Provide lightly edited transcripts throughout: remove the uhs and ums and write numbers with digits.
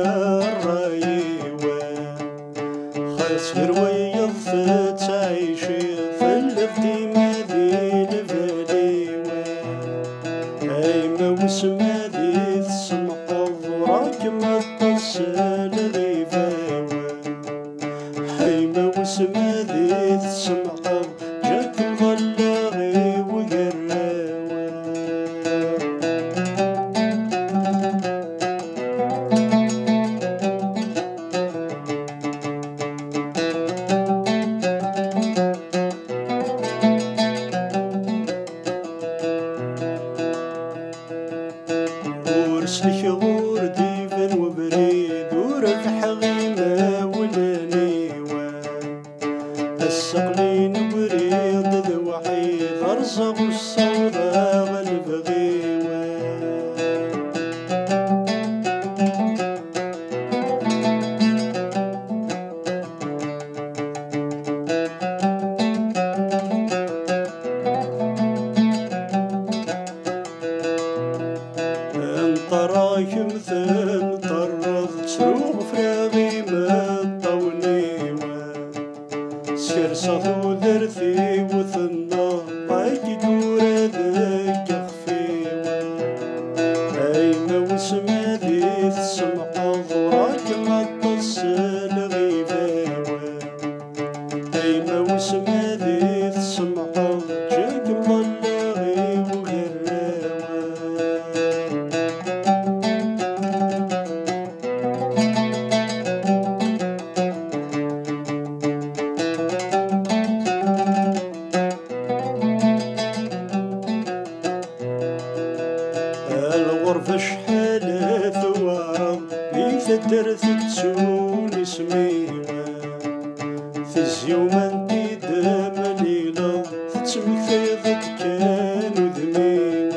الرايوة خسر ويضفت عيشي ثلث ديما ذي الفليوة هيما وسما ذي تسمحض راك ما تصل غيفاوة هيما وسما ذي تسمحض جاك مضلغي وقراوة ورسلك غور ديفن وبريد ورفح غيمة والنيوة السقلين وريض ذو وحيد أرزق الصودا والبغيوة انت رايك مثل طرد تروح فراغي ما الطونيوة سير صاثو ذرثي وثنا باقي دورة ذاك خفيوة هيما وسما ذي تسمحض راك ما تصل غيباوة هيما وسما ذي تسمحض جاك مضلغي وقراوة الغرفة شحال ثوارض ليث الدرث تسوني سميمة في الزيومة انتي دام ليلة تتمثيضك كانو ذميمة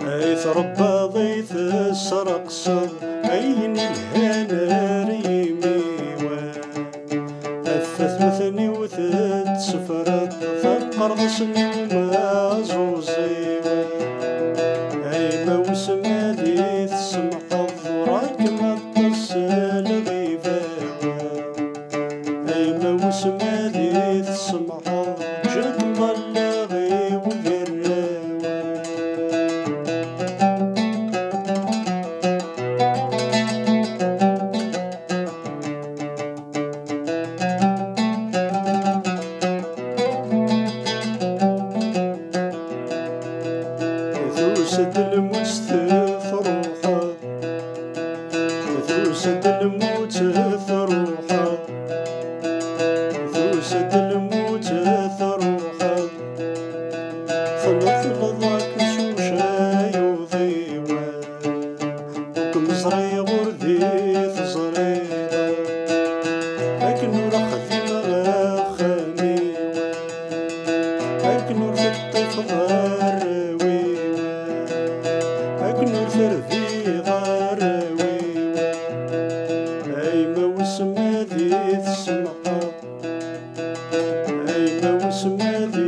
ايث ربا ضيث السرق صر عين الهنا ريميوة أثث مثني وثت سفرت ثقر ضسني وما زوزيوة هيما وسما ذي تسمحض راك ما تصل غيفاوة هيما وسما ذي تسمحض جاك مضلغي وقراوة ثوسد المستث روحه ثوسد الموتث روحه ثوسد الموتث روحه ثلث لضاك شوشا يضيوه وكم زري غردي زريضه لكن رخثي مغا خميوه لكن رفضت فضاروي أكنور ثرثي غاروي هيما وسما ذي تسمحض هيما وسما ذي